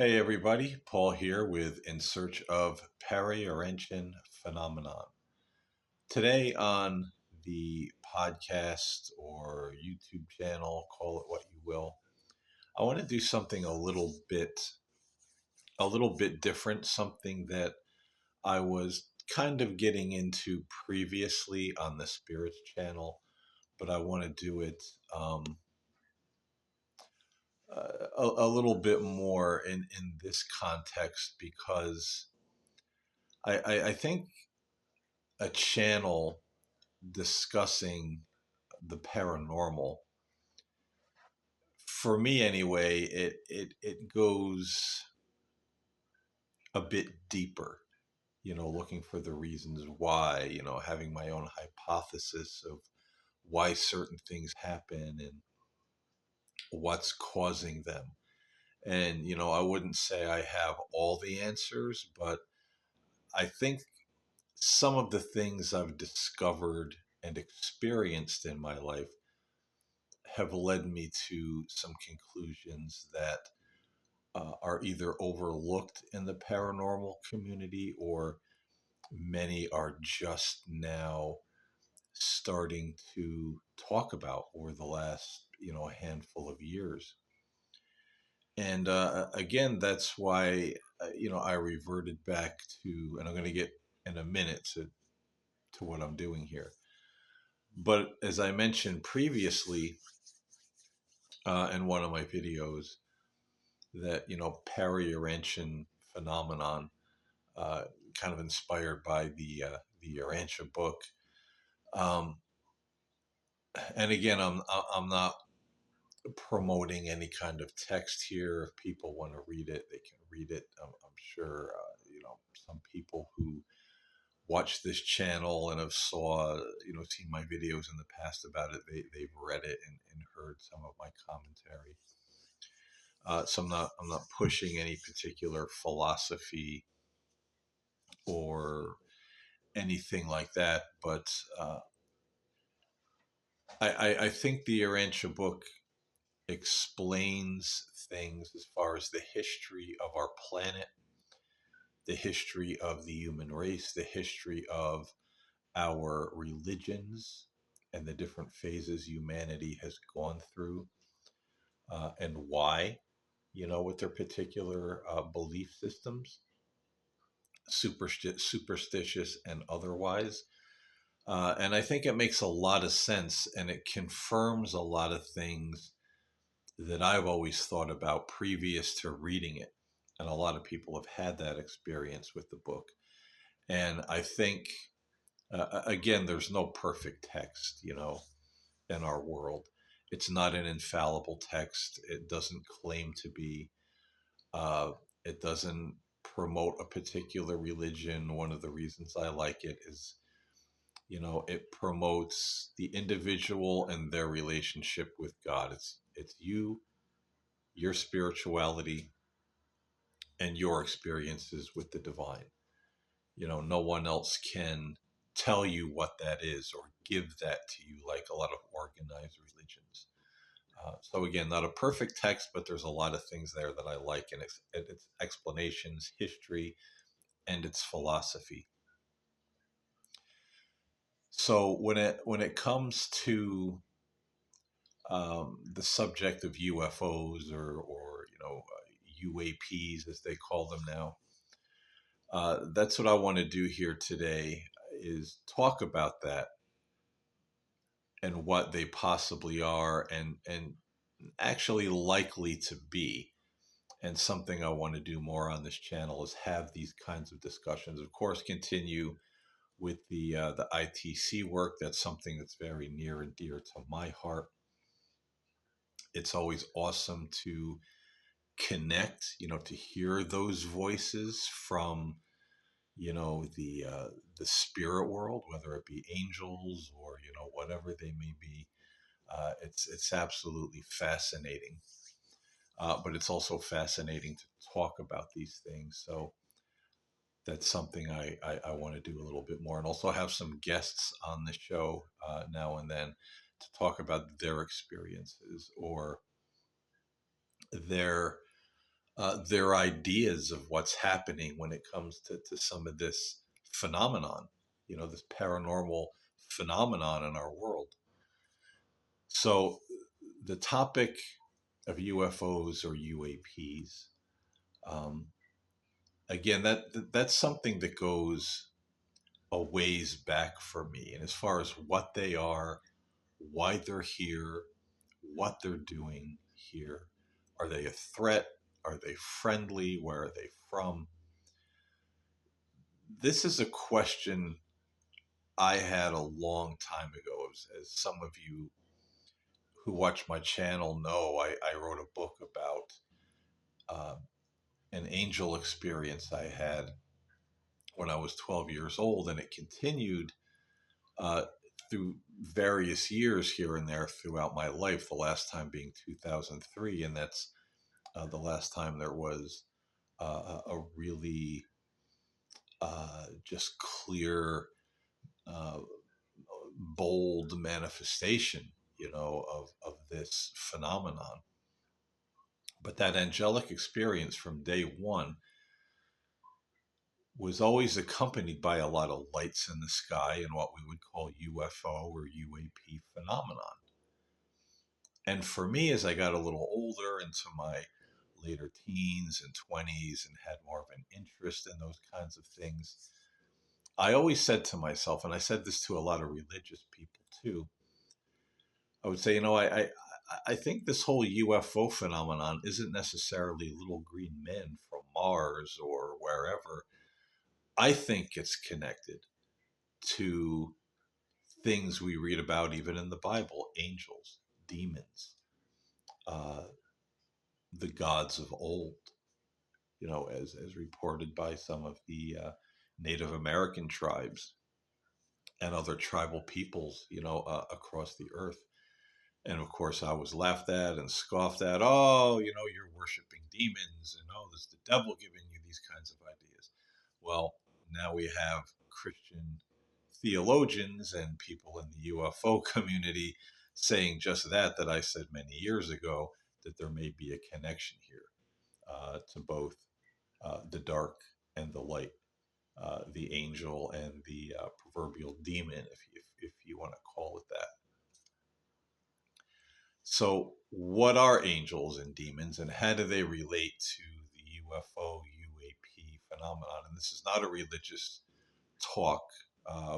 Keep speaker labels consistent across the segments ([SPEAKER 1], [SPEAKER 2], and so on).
[SPEAKER 1] Hey everybody, Paul here with In Search of Urantian Phenomenon. Today on the podcast or YouTube channel, call it what you will, I want to do something a little bit different, something that I was kind of getting into previously on the Spirits channel, but I want to do it a little bit more in this context because I think a channel discussing the paranormal, for me anyway, it goes a bit deeper, looking for the reasons why, having my own hypothesis of why certain things happen and what's causing them. And, I wouldn't say I have all the answers, but I think some of the things I've discovered and experienced in my life have led me to some conclusions that are either overlooked in the paranormal community or many are just now starting to talk about over the last handful of years. And again, that's why I reverted back to, and I'm going to get in a minute to what I'm doing here. But as I mentioned previously in one of my videos, that peri-Urantian phenomenon, uh, kind of inspired by the Urantia book. Um, and again, I'm not promoting any kind of text here. If people want to read it, they can read it. I'm sure some people who watch this channel and have seen my videos in the past about it. They've read it and heard some of my commentary. So I'm not pushing any particular philosophy or anything like that. But I think the Urantia book explains things as far as the history of our planet, the history of the human race, the history of our religions, and the different phases humanity has gone through, and why, with their particular belief systems, superstitious and otherwise. And I think it makes a lot of sense and it confirms a lot of things that I've always thought about previous to reading it. And a lot of people have had that experience with the book. And I think, again, there's no perfect text, in our world. It's not an infallible text. It doesn't claim to be. Uh, it doesn't promote a particular religion. One of the reasons I like it is it promotes the individual and their relationship with God. It's you, your spirituality, and your experiences with the divine. No one else can tell you what that is or give that to you like a lot of organized religions. So again, not a perfect text, but there's a lot of things there that I like in its explanations, history, and its philosophy. So when it comes to the subject of UFOs or UAPs as they call them now. That's what I want to do here today is talk about that and what they possibly are and actually likely to be. And something I want to do more on this channel is have these kinds of discussions. Of course, continue with the ITC work. That's something that's very near and dear to my heart. It's always awesome to connect, to hear those voices from, the spirit world, whether it be angels or whatever they may be. It's absolutely fascinating, but it's also fascinating to talk about these things. So that's something I want to do a little bit more, and also have some guests on the show now and then to talk about their experiences or their their ideas of what's happening when it comes to some of this phenomenon, this paranormal phenomenon in our world. So the topic of UFOs or UAPs, um, again, that's something that goes a ways back for me. And as far as what they are, why they're here, what they're doing here, are they a threat? Are they friendly? Where are they from? This is a question I had a long time ago. As some of you who watch my channel know, I wrote a book about uh, an angel experience I had when I was 12 years old, and it continued uh, through various years here and there throughout my life. The last time being 2003, and that's the last time there was a really just clear, uh, bold manifestation, of this phenomenon. But that angelic experience from day one was always accompanied by a lot of lights in the sky and what we would call UFO or UAP phenomenon. And for me, as I got a little older into my later teens and 20s and had more of an interest in those kinds of things, I always said to myself, and I said this to a lot of religious people too, I would say, I think this whole UFO phenomenon isn't necessarily little green men from Mars or wherever. I think it's connected to things we read about even in the Bible: angels, demons, uh, the gods of old, as reported by some of the Native American tribes and other tribal peoples, across the earth. And of course, I was laughed at and scoffed at. Oh, you're worshiping demons, and oh, there's the devil giving you these kinds of ideas. Well, now we have Christian theologians and people in the UFO community saying just that I said many years ago, that there may be a connection here to both the dark and the light, the angel and the proverbial demon, if you want to call it that. So, what are angels and demons, and how do they relate to the UFO UAP phenomenon? And this is not a religious talk.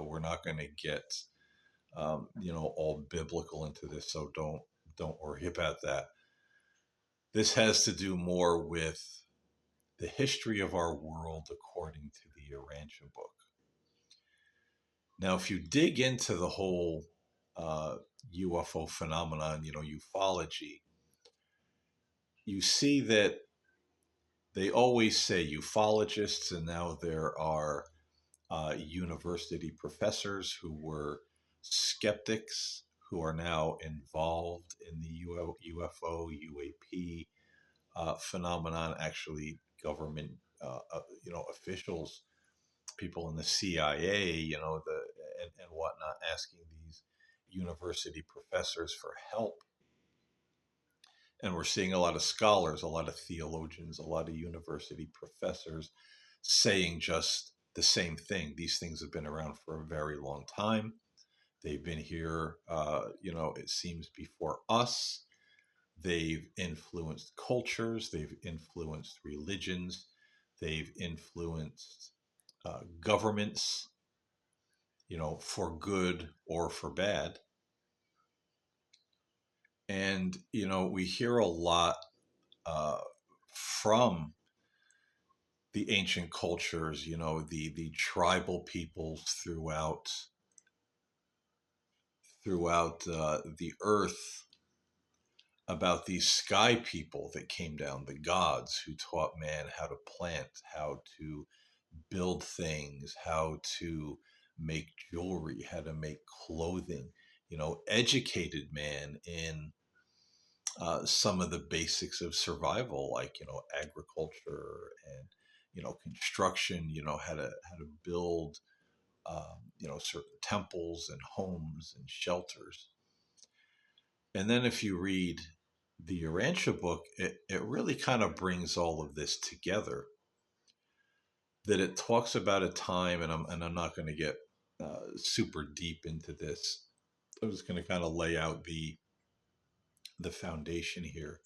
[SPEAKER 1] We're not going to get all biblical into this, so don't worry about that. This has to do more with the history of our world according to the Urantia book. Now, if you dig into the whole UFO phenomenon, ufology, you see that they always say ufologists, and now there are university professors who were skeptics who are now involved in the UFO, UAP phenomenon. Actually, government, officials, people in the CIA, and whatnot, asking these university professors for help. And we're seeing a lot of scholars, a lot of theologians, a lot of university professors saying just the same thing. These things have been around for a very long time. They've been here, it seems, before us. They've influenced cultures, they've influenced religions, they've influenced governments, for good or for bad. And, we hear a lot uh, from the ancient cultures, the tribal peoples throughout the earth, about these sky people that came down, the gods who taught man how to plant, how to build things, how to make jewelry, how to make clothing, educated man in some of the basics of survival, like, agriculture and, construction, how to build, certain temples and homes and shelters. And then if you read the Urantia book, it really kind of brings all of this together. That it talks about a time, and I'm not going to get super deep into this. I'm just going to kind of lay out the foundation here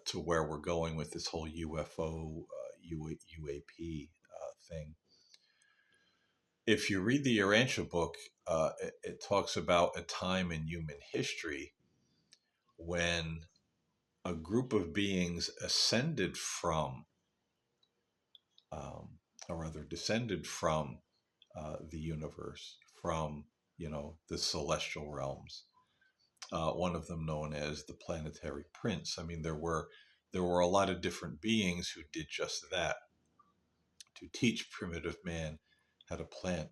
[SPEAKER 1] to where we're going with this whole UFO UAP thing. If you read the Urantia book, it talks about a time in human history when a group of beings ascended from, or rather descended from, the universe, from the celestial realms. One of them known as the planetary prince. I mean, there were a lot of different beings who did just that, to teach primitive man how to plant,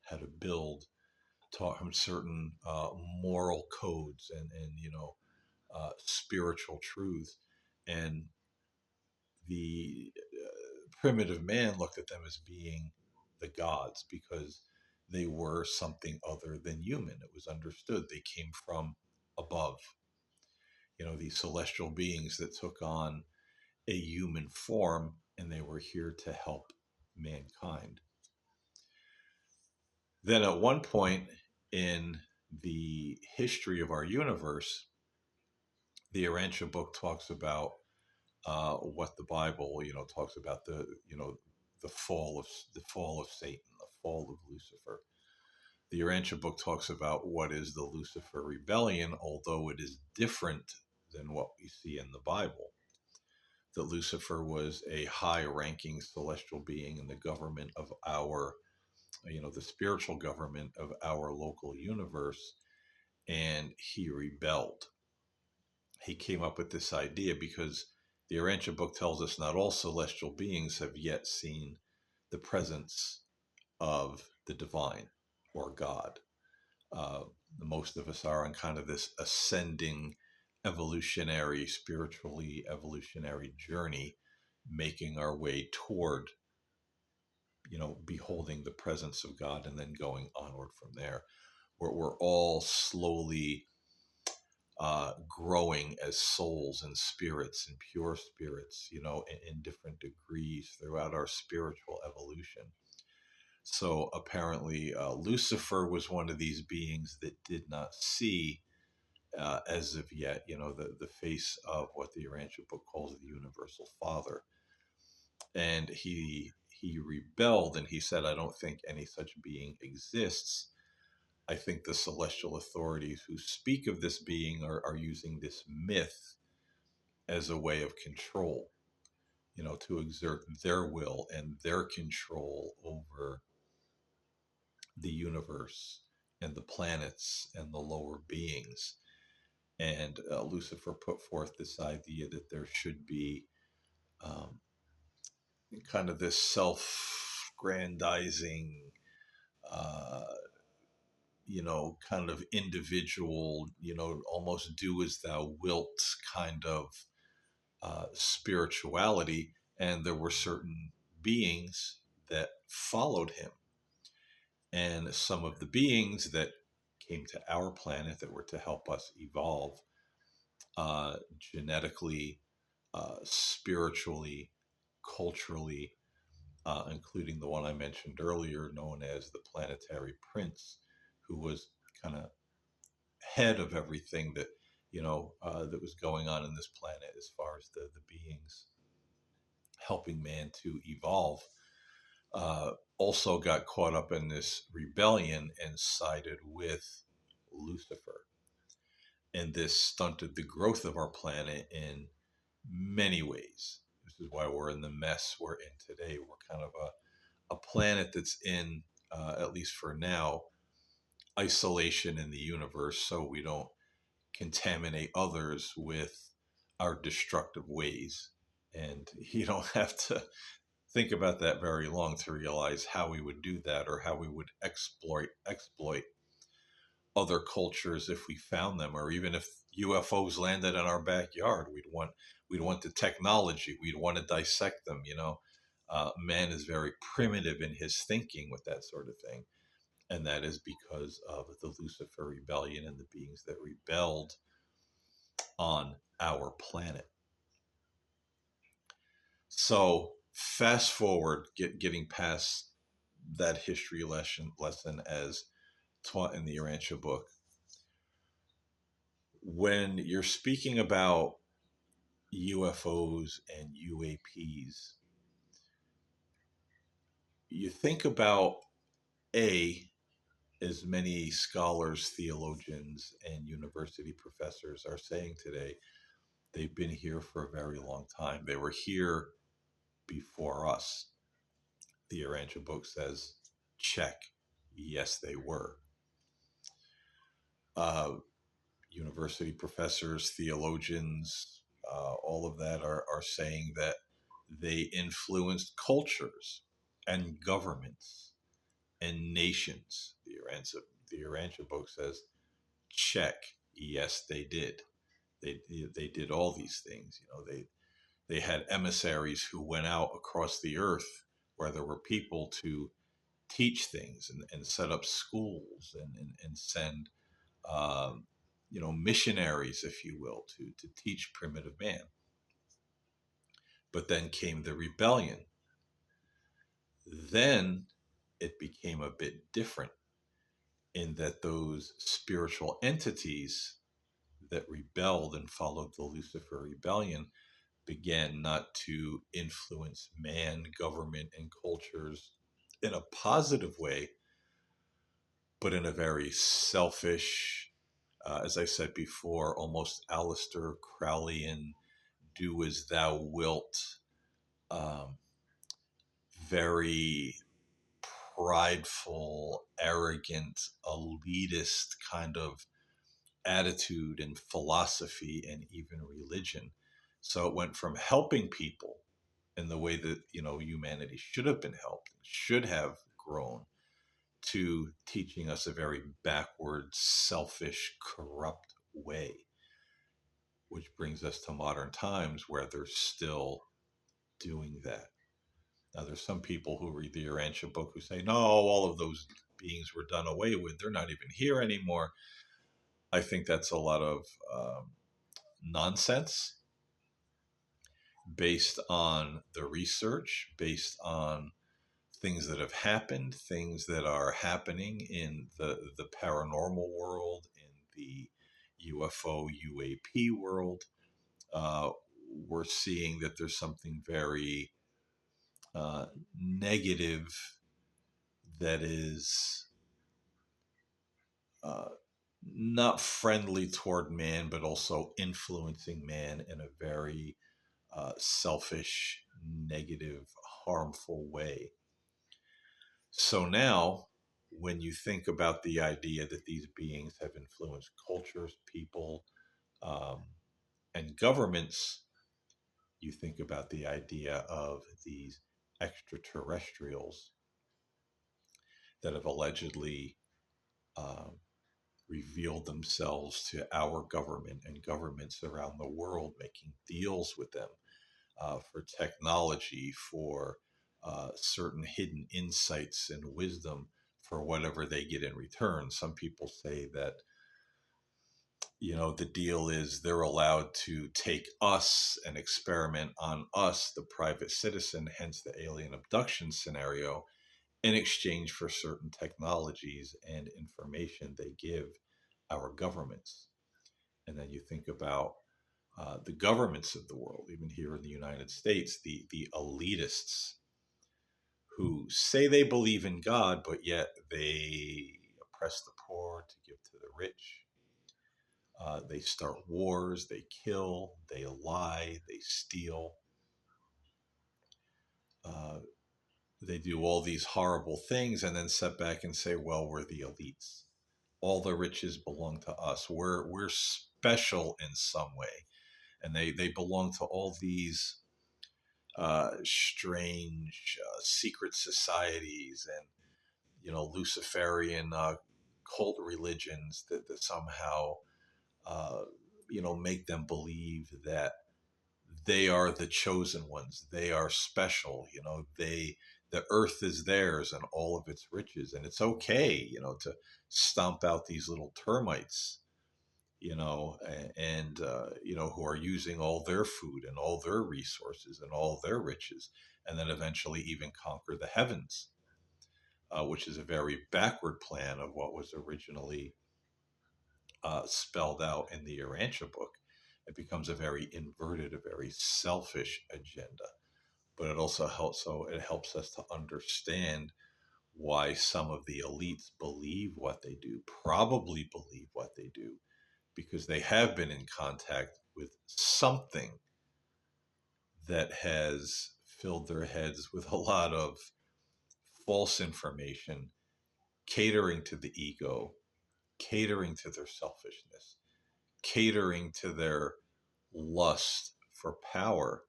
[SPEAKER 1] how to build, taught him certain moral codes and spiritual truths. And the primitive man looked at them as being the gods because they were something other than human. It was understood they came from above. These celestial beings that took on a human form, and they were here to help mankind. Then, at one point in the history of our universe, the Urantia book talks about what the Bible, talks about the fall of Satan, the fall of Lucifer. The Urantia book talks about what is the Lucifer rebellion, although it is different than what we see in the Bible. That Lucifer was a high-ranking celestial being in the government of the spiritual government of our local universe, and he rebelled. He came up with this idea because the Urantia book tells us not all celestial beings have yet seen the presence of the divine or God. Uh, Most of us are on kind of this ascending, spiritually evolutionary journey, making our way toward, beholding the presence of God and then going onward from there. We're all slowly growing as souls and spirits and pure spirits, in different degrees throughout our spiritual evolution. So apparently, Lucifer was one of these beings that did not see, as of yet, the face of what the Urantia book calls the Universal Father, and he rebelled and he said, "I don't think any such being exists. I think the celestial authorities who speak of this being are using this myth as a way of control, to exert their will and their control over the universe and the planets and the lower beings." And Lucifer put forth this idea that there should be um, kind of this self-grandizing, uh, kind of individual, almost do as thou wilt kind of spirituality. And there were certain beings that followed him. And some of the beings that came to our planet that were to help us evolve genetically, spiritually, culturally, including the one I mentioned earlier, known as the Planetary Prince, who was kind of head of everything that was going on in this planet as far as the beings helping man to evolve. Also got caught up in this rebellion and sided with Lucifer. And this stunted the growth of our planet in many ways. This is why we're in the mess we're in today. We're kind of a planet that's in, at least for now, isolation in the universe so we don't contaminate others with our destructive ways. And you don't have to think about that very long to realize how we would do that, or how we would exploit other cultures if we found them, or even if UFOs landed in our backyard. We'd want the technology. We'd want to dissect them. Man is very primitive in his thinking with that sort of thing, and that is because of the Lucifer rebellion and the beings that rebelled on our planet. So fast forward, getting past that history lesson as taught in the Urantia book. When you're speaking about UFOs and UAPs, you think about A, as many scholars, theologians, and university professors are saying today, they've been here for a very long time. They were here before us. The Urantia book says, check. Yes, they were. Uh, University professors, theologians, all of that are saying that they influenced cultures and governments and nations. The Urantia book says, check. Yes, they did. They did all these things. They had emissaries who went out across the earth where there were people to teach things and set up schools and send missionaries, if you will, to teach primitive man. But then came the rebellion. Then it became a bit different in that those spiritual entities that rebelled and followed the Lucifer rebellion began not to influence man, government, and cultures in a positive way, but in a very selfish, as I said before, almost Aleister Crowleyan, do as thou wilt, um, very prideful, arrogant, elitist kind of attitude and philosophy and even religion. So it went from helping people in the way that humanity should have been helped, should have grown, to teaching us a very backward, selfish, corrupt way, which brings us to modern times where they're still doing that. Now, there's some people who read the Urantia book who say, no, all of those beings were done away with. They're not even here anymore. I think that's a lot of nonsense based on the research, based on things that have happened, things that are happening in the paranormal world, in the UFO, UAP world. Uh, we're seeing that there's something very negative that is uh, not friendly toward man, but also influencing man in a very selfish, negative, harmful way. So now, when you think about the idea that these beings have influenced cultures, people, um, and governments, you think about the idea of these extraterrestrials that have allegedly um, revealed themselves to our government and governments around the world, making deals with them for technology, for certain hidden insights and wisdom for whatever they get in return. Some people say that, the deal is they're allowed to take us and experiment on us, the private citizen, hence the alien abduction scenario, in exchange for certain technologies and information they give our governments. And then you think about the governments of the world, even here in the United States, the elitists who say they believe in God, but yet they oppress the poor to give to the rich. They start wars, they kill, they lie, they steal. Uh, they do all these horrible things and then sit back and say, well, we're the elites. All the riches belong to us. We're special in some way. And they belong to all these strange secret societies and Luciferian cult religions that somehow uh, make them believe that they are the chosen ones. They are special. The earth is theirs and all of its riches, and it's okay, to stomp out these little termites who are using all their food and all their resources and all their riches, and then eventually even conquer the heavens, which is a very backward plan of what was originally spelled out in the Urantia book. It becomes a very inverted, a very selfish agenda. But it also helps. So it helps us to understand why some of the elites believe what they do, probably believe what they do, because they have been in contact with something that has filled their heads with a lot of false information, catering to the ego, catering to their selfishness, catering to their lust for power.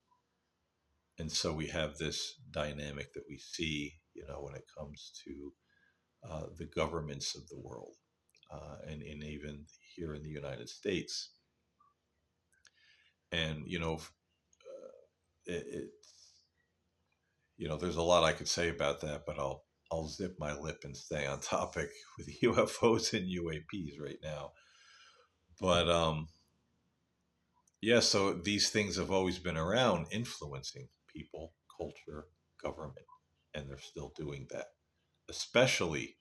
[SPEAKER 1] And so we have this dynamic that we see, when it comes to the governments of the world, and even here in the United States. And, it, there's a lot I could say about that, but I'll zip my lip and stay on topic with UFOs and UAPs right now. But yeah, so these things have always been around, influencing people, culture, government, and they're still doing that, especially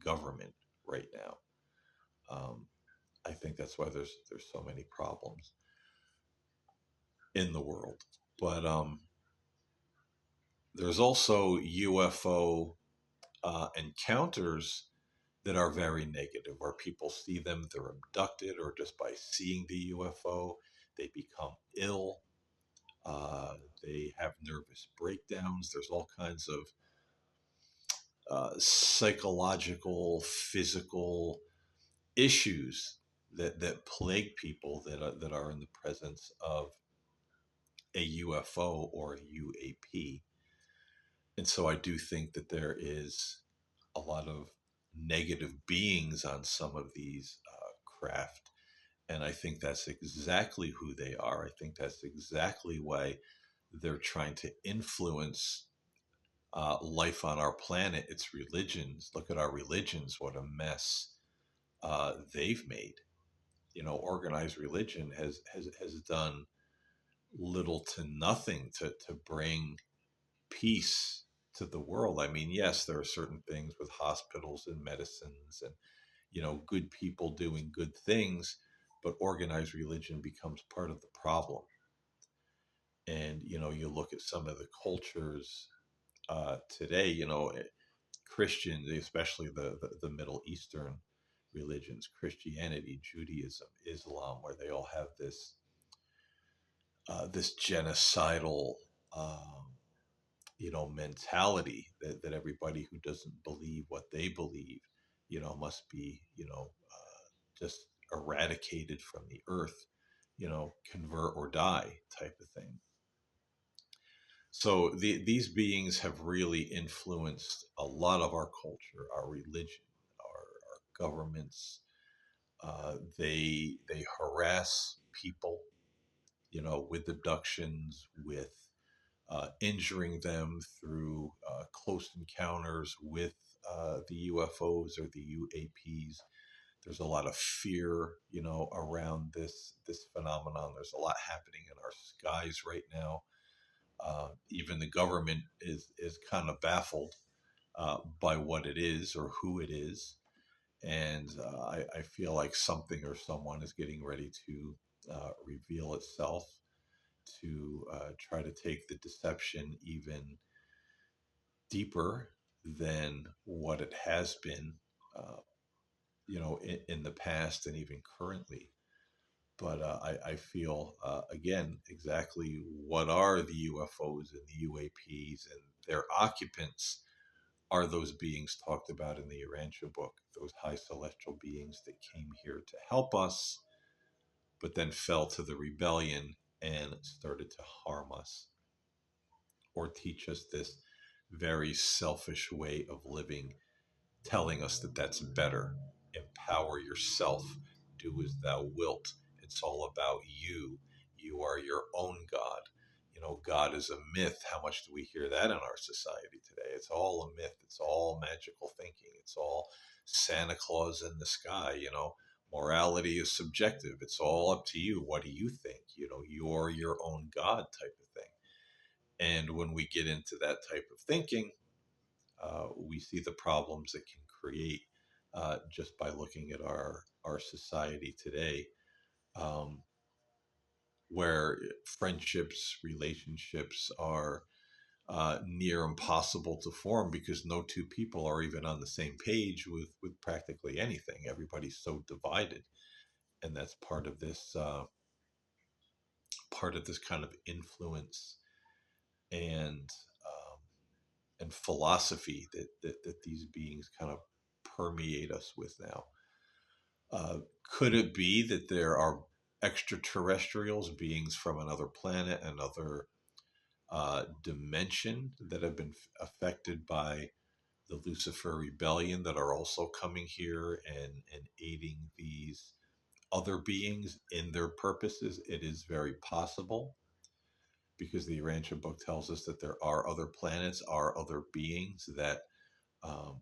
[SPEAKER 1] government right now. I think that's why there's so many problems in the world. But there's also UFO encounters that are very negative, where people see them, they're abducted, or just by seeing the UFO, they become ill. Uh, they have nervous breakdowns. There's all kinds of psychological, physical issues that plague people that are in the presence of a UFO or a UAP. And so I do think that there is a lot of negative beings on some of these craft. And I think that's exactly who they are. I think that's exactly why they're trying to influence life on our planet. It's religions. Look at our religions, what a mess they've made. Organized religion has done little to nothing to bring peace to the world. I mean, yes, there are certain things with hospitals and medicines and, good people doing good things, but organized religion becomes part of the problem. And, you look at some of the cultures today, Christians, especially the Middle Eastern religions, Christianity, Judaism, Islam, where they all have this genocidal mentality that everybody who doesn't believe what they believe, must be, just eradicated from the earth, convert or die type of thing. So these beings have really influenced a lot of our culture, our religion, our governments. They harass people, with abductions, with injuring them through close encounters with the UFOs or the UAPs. There's a lot of fear, around this phenomenon. There's a lot happening in our skies right now. Even the government is kind of baffled by what it is or who it is, and I feel like something or someone is getting ready to reveal itself to try to take the deception even deeper than what it has been, uh, in the past and even currently. But I feel, again, exactly what are the UFOs and the UAPs and their occupants are those beings talked about in the Urantia book, those high celestial beings that came here to help us, but then fell to the rebellion and started to harm us or teach us this very selfish way of living, telling us that that's better. Empower yourself, do as thou wilt. It's all about you. You are your own God. God is a myth. How much do we hear that in our society today? It's all a myth. It's all magical thinking. It's all Santa Claus in the sky. Morality is subjective. It's all up to you. What do you think? You're your own God type of thing. And when we get into that type of thinking, we see the problems it can create just by looking at our society today, um, where friendships, relationships are near impossible to form because no two people are even on the same page with practically anything. Everybody's so divided, and that's part of this kind of influence and and philosophy that these beings kind of permeate us with now. Could it be that there are extraterrestrials, beings from another planet, another dimension that have been affected by the Lucifer rebellion that are also coming here and aiding these other beings in their purposes? It is very possible because the Urantia book tells us that there are other planets, are other beings that um,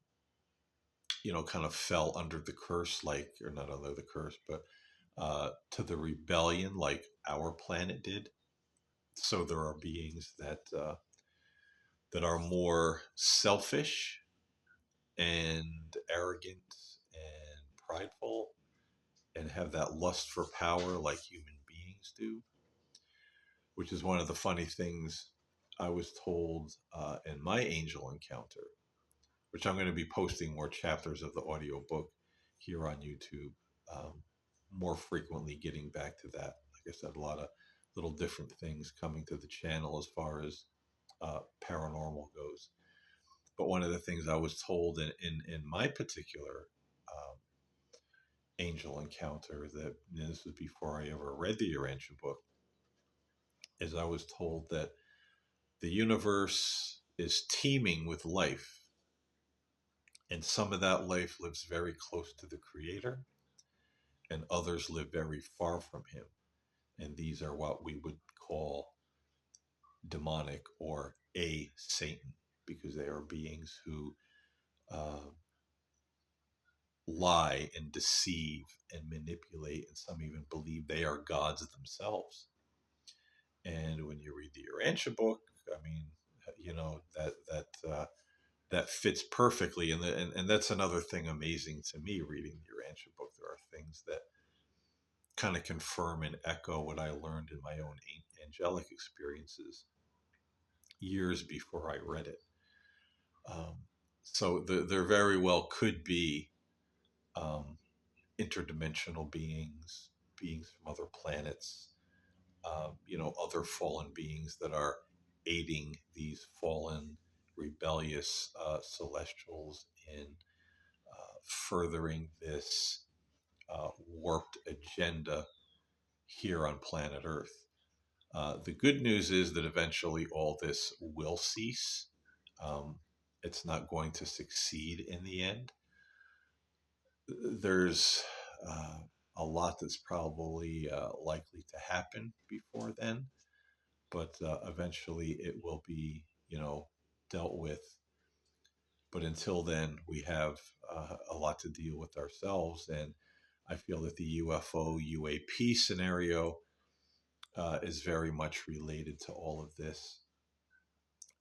[SPEAKER 1] kind of fell under the curse, like, or not under the curse, but to the rebellion, like our planet did. So there are beings that are more selfish and arrogant and prideful and have that lust for power like human beings do, which is one of the funny things I was told in my angel encounter, which I'm going to be posting more chapters of the audiobook here on YouTube more frequently, getting back to that. Like I said, a lot of little different things coming to the channel as far as paranormal goes. But one of the things I was told in my particular um, angel encounter, that, and this was before I ever read the Urantia book, is I was told that the universe is teeming with life, and some of that life lives very close to the Creator, and others live very far from Him. And these are what we would call demonic or a Satan, because they are beings who uh, lie and deceive and manipulate, and some even believe they are gods themselves. And when you read the Urantia book, I mean, that fits perfectly. And that's another thing amazing to me reading the Urantia book. There are things that kind of confirm and echo what I learned in my own angelic experiences years before I read it. Um, so there very well could be um, interdimensional beings, beings from other planets, other fallen beings that are aiding these fallen, rebellious celestials in furthering this warped agenda here on planet Earth. The good news is that eventually all this will cease. Um, it's not going to succeed in the end. There's uh, a lot that's probably likely to happen before then, but eventually it will be, dealt with. But until then, we have a lot to deal with ourselves. And I feel that the UFO UAP scenario is very much related to all of this.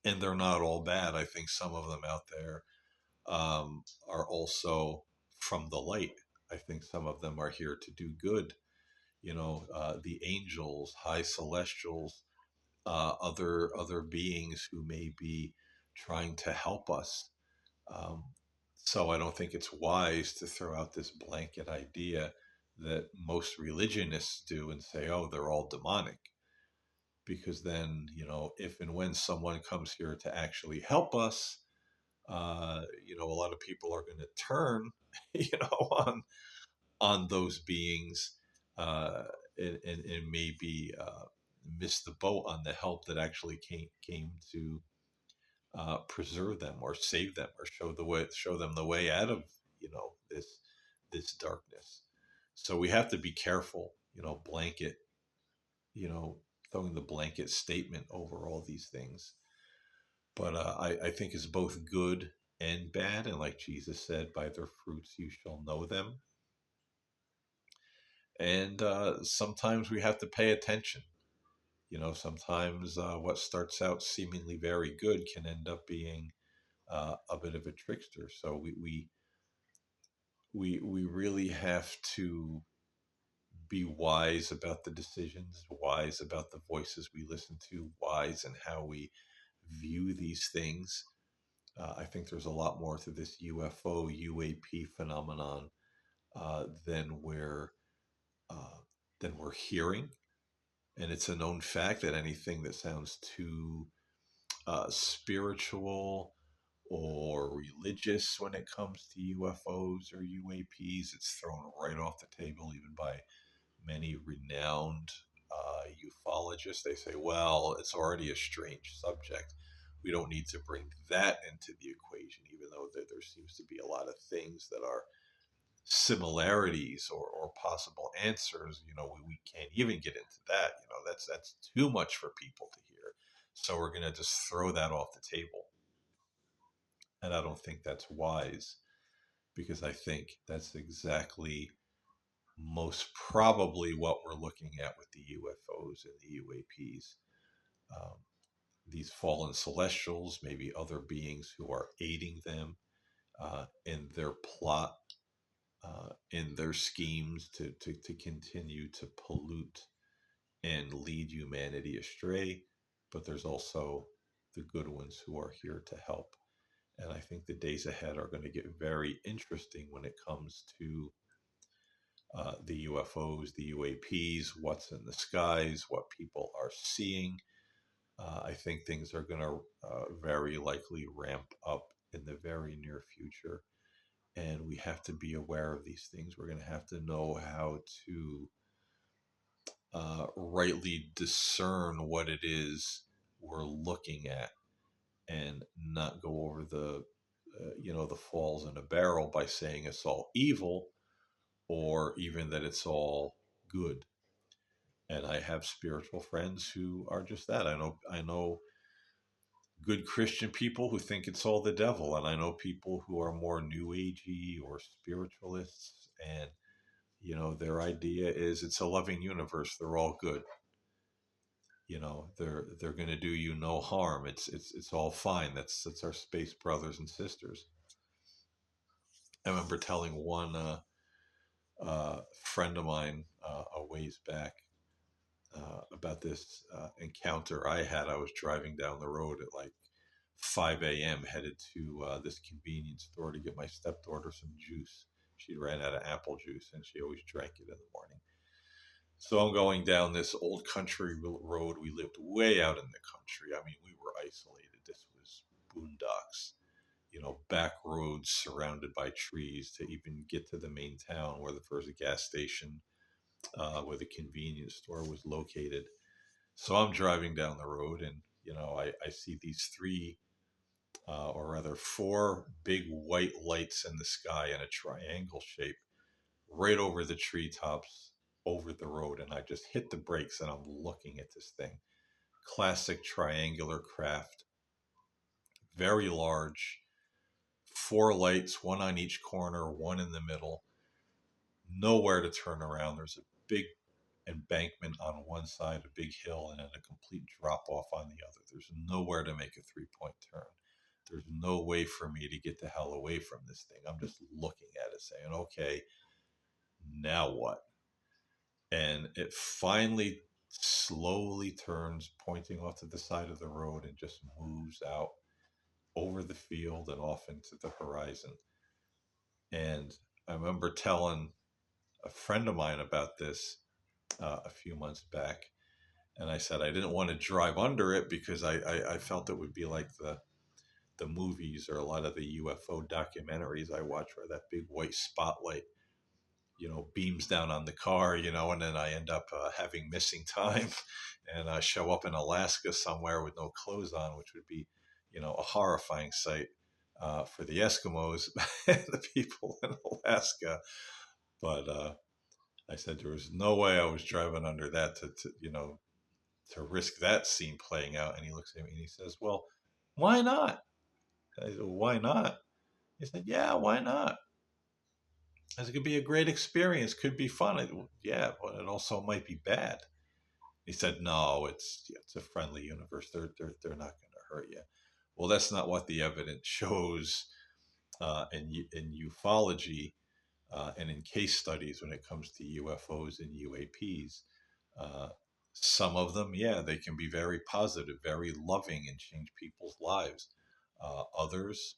[SPEAKER 1] And they're not all bad. I think some of them out there are also from the light. I think some of them are here to do good. The angels, high celestials, other beings who may be trying to help us. Um, so I don't think it's wise to throw out this blanket idea that most religionists do and say, "Oh, they're all demonic," because then, if and when someone comes here to actually help us, a lot of people are going to turn, on those beings, uh, and maybe miss the boat on the help that actually came to preserve them or save them or show them the way out of this darkness. So we have to be careful, blanket, you know, throwing the blanket statement over all these things. But I think it's both good and bad. And like Jesus said, by their fruits you shall know them. And sometimes we have to pay attention. Sometimes what starts out seemingly very good can end up being a bit of a trickster. So we really have to be wise about the decisions, wise about the voices we listen to, wise in how we view these things. I think there's a lot more to this UFO UAP phenomenon uh, than we're uh, than we're hearing, and it's a known fact that anything that sounds too spiritual or religious when it comes to UFOs or UAPs, it's thrown right off the table, even by many renowned ufologists. They say, well, it's already a strange subject. We don't need to bring that into the equation, even though there seems to be a lot of things that are similarities or possible answers. We can't even get into that. That's too much for people to hear. So we're going to just throw that off the table. And I don't think that's wise, because I think that's exactly most probably what we're looking at with the UFOs and the UAPs. Um, these fallen celestials, maybe other beings who are aiding them in their plot, in their schemes to continue to pollute and lead humanity astray. But there's also the good ones who are here to help. And I think the days ahead are going to get very interesting when it comes to the UFOs, the UAPs, what's in the skies, what people are seeing. I think things are going to very likely ramp up in the very near future. And we have to be aware of these things. We're going to have to know how to rightly discern what it is we're looking at, and not go over the falls in a barrel by saying it's all evil, or even that it's all good. And I have spiritual friends who are just that. I know good Christian people who think it's all the devil, and I know people who are more new agey or spiritualists, and their idea is it's a loving universe. They're all good. They're going to do you no harm. It's all fine. That's our space brothers and sisters. I remember telling one friend of mine a ways back about this encounter I had. I was driving down the road at like 5 a.m. headed to this convenience store to get my stepdaughter some juice. She ran out of apple juice and she always drank it in the morning. So I'm going down this old country road. We lived way out in the country. I mean, we were isolated. This was boondocks, back roads surrounded by trees to even get to the main town where the first gas station, where the convenience store was located. So I'm driving down the road, and I see these three, or rather four, big white lights in the sky in a triangle shape right over the treetops, over the road. And I just hit the brakes and I'm looking at this thing. Classic triangular craft, very large, four lights, one on each corner, one in the middle, nowhere to turn around. There's a big embankment on one side, a big hill, and then a complete drop off on the other. There's nowhere to make a 3-point turn. There's no way for me to get the hell away from this thing. I'm just looking at it saying, okay, now what? And it finally slowly turns, pointing off to the side of the road, and just moves out over the field and off into the horizon. And I remember telling a friend of mine about this a few months back. And I said I didn't want to drive under it because I felt it would be like the movies or a lot of the UFO documentaries I watch, where that big white spotlight, beams down on the car, and then I end up having missing time and show up in Alaska somewhere with no clothes on, which would be, a horrifying sight for the Eskimos and the people in Alaska. But I said there was no way I was driving under that to risk that scene playing out. And he looks at me and he says, well, why not? I said, why not? He said, yeah, why not? It could be a great experience, could be fun. Yeah, but it also might be bad. He said, no, it's a friendly universe. They're not going to hurt you. Well, that's not what the evidence shows in ufology and in case studies when it comes to UFOs and UAPs. Uh, some of them, yeah, they can be very positive, very loving, and change people's lives. Others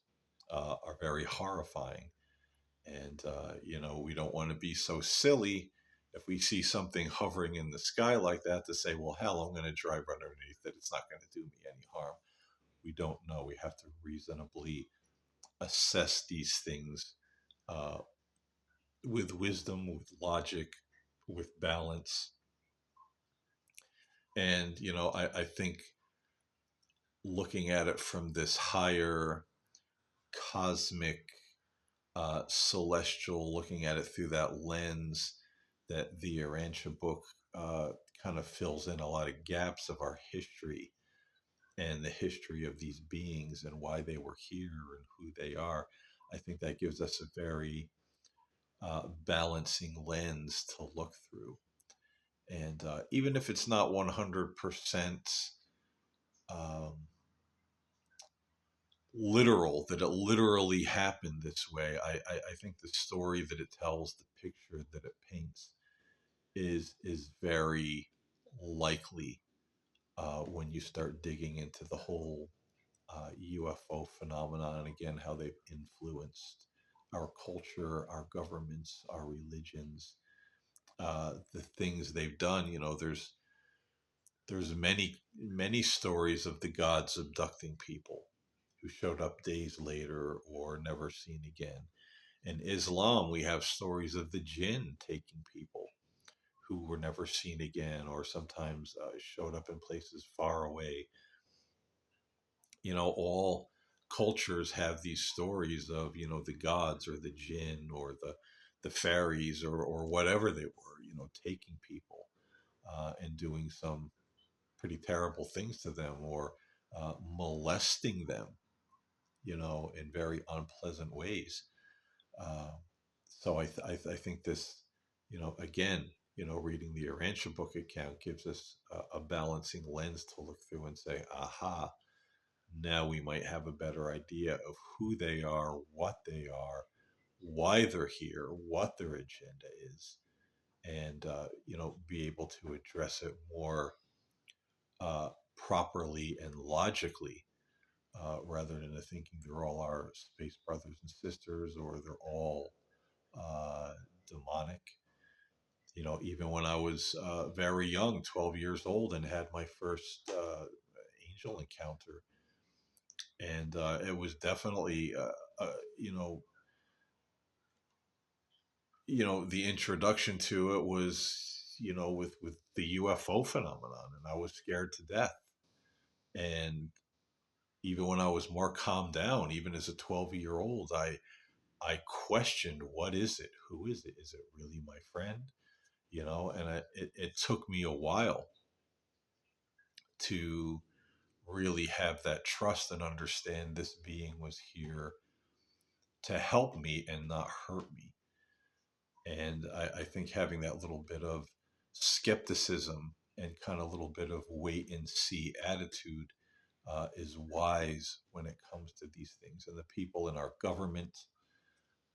[SPEAKER 1] are very horrifying. And, we don't want to be so silly if we see something hovering in the sky like that to say, well, hell, I'm going to drive underneath it. It's not going to do me any harm. We don't know. We have to reasonably assess these things uh, with wisdom, with logic, with balance. And, I think looking at it from this higher cosmic, celestial, looking at it through that lens, that the Urantia book uh, kind of fills in a lot of gaps of our history and the history of these beings and why they were here and who they are. I think that gives us a very balancing lens to look through. And even if it's not 100% um, literal, that it literally happened this way, I think the story that it tells, the picture that it paints, is very likely when you start digging into the whole UFO phenomenon, and again, how they've influenced our culture, our governments, our religions, the things they've done. There's many stories of the gods abducting people who showed up days later or never seen again. In Islam, we have stories of the jinn taking people who were never seen again, or sometimes showed up in places far away. All cultures have these stories of, the gods or the jinn or the fairies or whatever they were, taking people and doing some pretty terrible things to them, or molesting them, in very unpleasant ways. Uh, so I think this, again, reading the Urantia book account gives us a balancing lens to look through and say, aha, now we might have a better idea of who they are, what they are, why they're here, what their agenda is, and be able to address it more properly and logically, rather than thinking they're all our space brothers and sisters, or they're all uh, demonic. Even when I was very young, 12 years old, and had my first angel encounter, and it was definitely, uh, you know, the introduction to it was, with the UFO phenomenon, and I was scared to death. And even when I was more calmed down, even as a 12-year-old, I questioned, what is it? Who is it? Is it really my friend? And it took me a while to really have that trust and understand this being was here to help me and not hurt me. And I think having that little bit of skepticism and kind of a little bit of wait and see attitude is wise when it comes to these things. And the people in our government,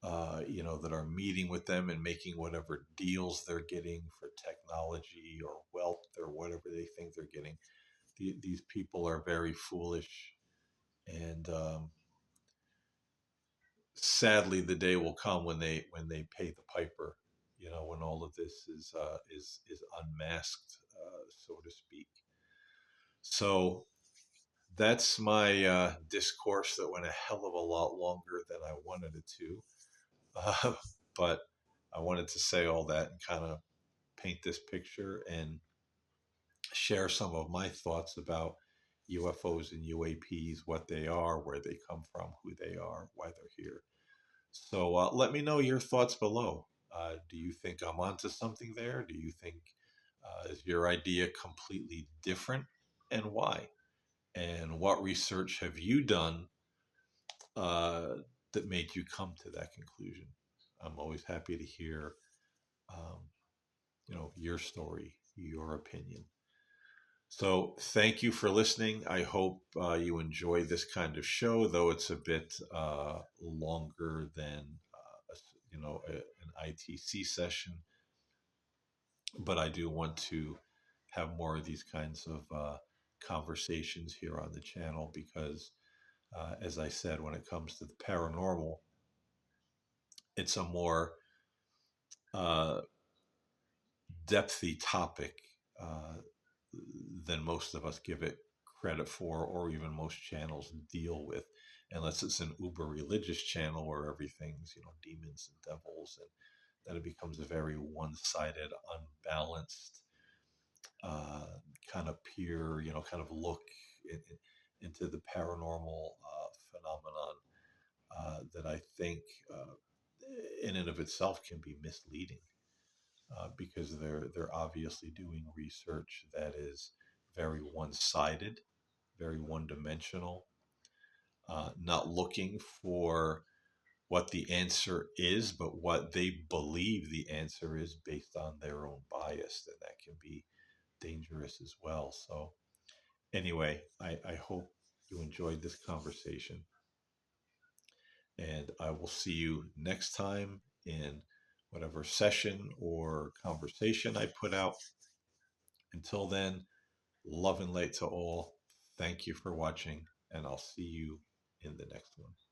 [SPEAKER 1] that are meeting with them and making whatever deals they're getting for technology or wealth or whatever they think they're getting, these people are very foolish. And sadly, the day will come when they pay the piper. When all of this is unmasked, so to speak. So that's my discourse that went a hell of a lot longer than I wanted it to. Uh, but I wanted to say all that and kind of paint this picture and share some of my thoughts about UFOs and UAPs, what they are, where they come from, who they are, why they're here. So let me know your thoughts below. Do you think I'm onto something there? Do you think is your idea completely different, and why? And what research have you done uh, that made you come to that conclusion? I'm always happy to hear, um, your story, your opinion. So thank you for listening. I hope you enjoy this kind of show, though it's a bit longer than an ITC session. But I do want to have more of these kinds of conversations here on the channel because, as I said, when it comes to the paranormal, it's a more uh, depthy topic uh, than most of us give it credit for, or even most channels deal with, unless it's an uber religious channel where everything's demons and devils, and then it becomes a very one-sided, unbalanced uh, kind of peer, kind of look into the paranormal phenomenon that I think, in and of itself, can be misleading because they're obviously doing research that is very one-sided, very one-dimensional, not looking for what the answer is, but what they believe the answer is based on their own bias, and that can be dangerous as well. So anyway, I hope you enjoyed this conversation, and I will see you next time in whatever session or conversation I put out. Until then, love and light to all. Thank you for watching, and I'll see you in the next one.